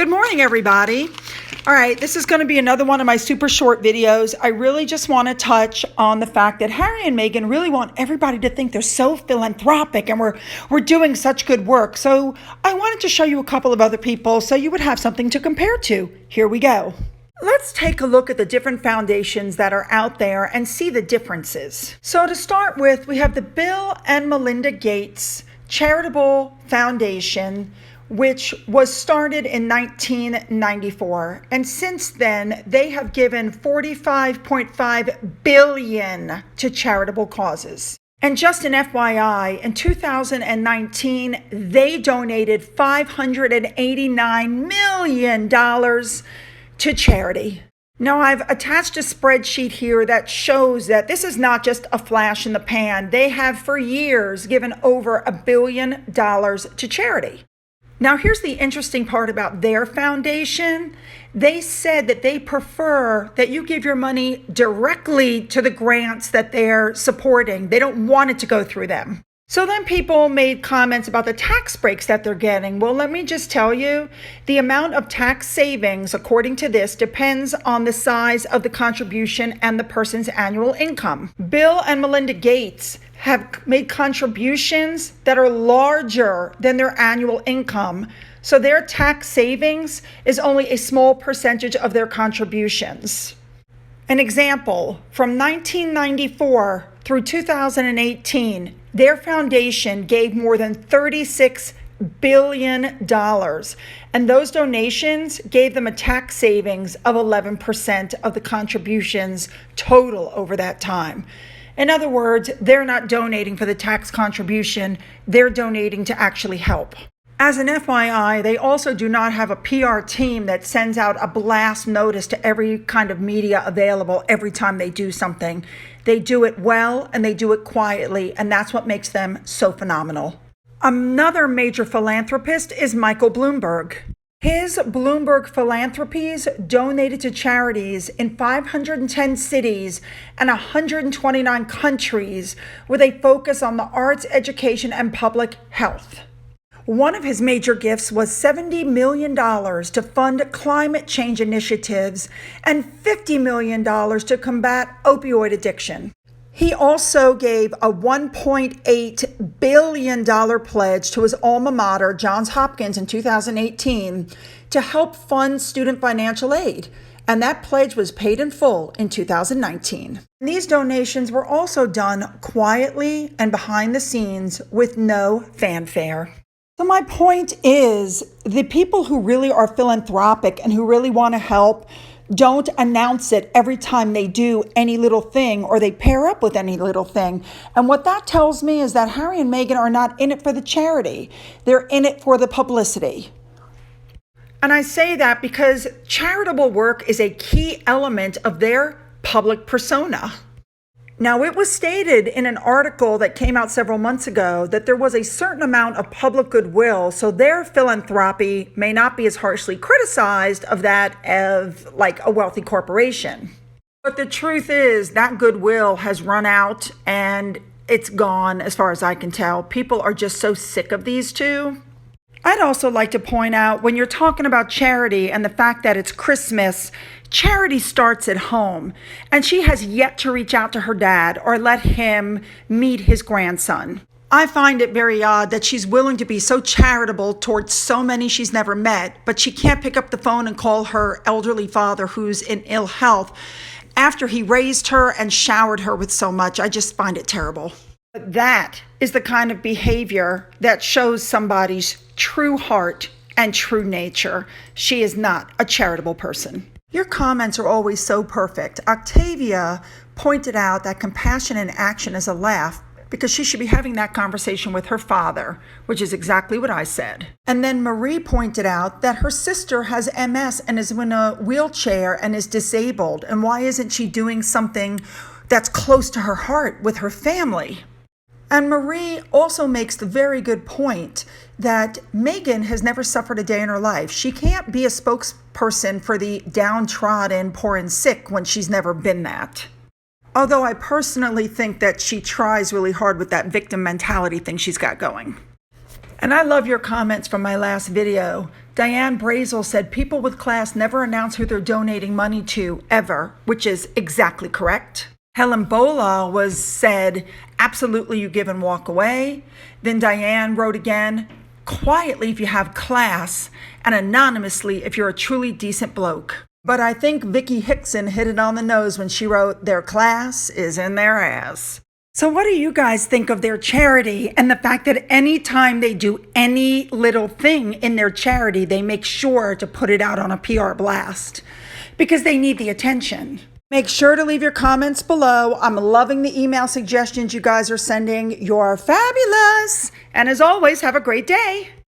Good morning, everybody. All right, this is going to be another one of my super short videos. I really just want to touch on the fact that Harry and Meghan really want everybody to think they're so philanthropic and we're doing such good work. So I wanted to show you a couple of other people so you would have something to compare to. Here we go. Let's take a look at the different foundations that are out there and see the differences. So to start with, we have the Bill and Melinda Gates Charitable Foundation, which was started in 1994. And since then, they have given $45.5 billion to charitable causes. And just an FYI, in 2019, they donated $589 million to charity. Now, I've attached a spreadsheet here that shows that this is not just a flash in the pan. They have for years given over $1 billion to charity. Now, here's the interesting part about their foundation. They said that they prefer that you give your money directly to the grants that they're supporting. They don't want it to go through them. So then people made comments about the tax breaks that they're getting. Well, let me just tell you, the amount of tax savings, according to this, depends on the size of the contribution and the person's annual income. Bill and Melinda Gates have made contributions that are larger than their annual income. So their tax savings is only a small percentage of their contributions. An example, from 1994 through 2018, their foundation gave more than $36 billion, and those donations gave them a tax savings of 11% of the contributions total over that time. In other words, they're not donating for the tax contribution, they're donating to actually help. As an FYI, they also do not have a PR team that sends out a blast notice to every kind of media available every time they do something. They do it well and they do it quietly, and that's what makes them so phenomenal. Another major philanthropist is Michael Bloomberg. His Bloomberg Philanthropies donated to charities in 510 cities and 129 countries with a focus on the arts, education, and public health. One of his major gifts was $70 million to fund climate change initiatives and $50 million to combat opioid addiction. He also gave a $1.8 billion pledge to his alma mater, Johns Hopkins, in 2018 to help fund student financial aid. And that pledge was paid in full in 2019. These donations were also done quietly and behind the scenes with no fanfare. So my point is, the people who really are philanthropic and who really want to help don't announce it every time they do any little thing or they pair up with any little thing. And what that tells me is that Harry and Meghan are not in it for the charity. They're in it for the publicity. And I say that because charitable work is a key element of their public persona. Now, it was stated in an article that came out several months ago that there was a certain amount of public goodwill, so their philanthropy may not be as harshly criticized of that of like a wealthy corporation. But the truth is that goodwill has run out and it's gone as far as I can tell. People are just so sick of these two. I'd also like to point out, when you're talking about charity and the fact that it's Christmas, charity starts at home, and she has yet to reach out to her dad or let him meet his grandson. I find it very odd that she's willing to be so charitable towards so many she's never met, but she can't pick up the phone and call her elderly father who's in ill health after he raised her and showered her with so much. I just find it terrible. But that is the kind of behavior that shows somebody's true heart and true nature. She is not a charitable person. Your comments are always so perfect. Octavia pointed out that compassion in action is a laugh because she should be having that conversation with her father, which is exactly what I said. And then Marie pointed out that her sister has MS and is in a wheelchair and is disabled. And why isn't she doing something that's close to her heart with her family? And Marie also makes the very good point that Meghan has never suffered a day in her life. She can't be a spokesperson for the downtrodden, poor and sick when she's never been that. Although I personally think that she tries really hard with that victim mentality thing she's got going. And I love your comments from my last video. Diane Brazel said people with class never announce who they're donating money to, ever, which is exactly correct. Helen Bola said, absolutely, you give and walk away. Then Diane wrote again, quietly if you have class, and anonymously if you're a truly decent bloke. But I think Vicki Hickson hit it on the nose when she wrote, their class is in their ass. So what do you guys think of their charity and the fact that anytime they do any little thing in their charity, they make sure to put it out on a PR blast because they need the attention? Make sure to leave your comments below. I'm loving the email suggestions you guys are sending. You're fabulous. And as always, have a great day.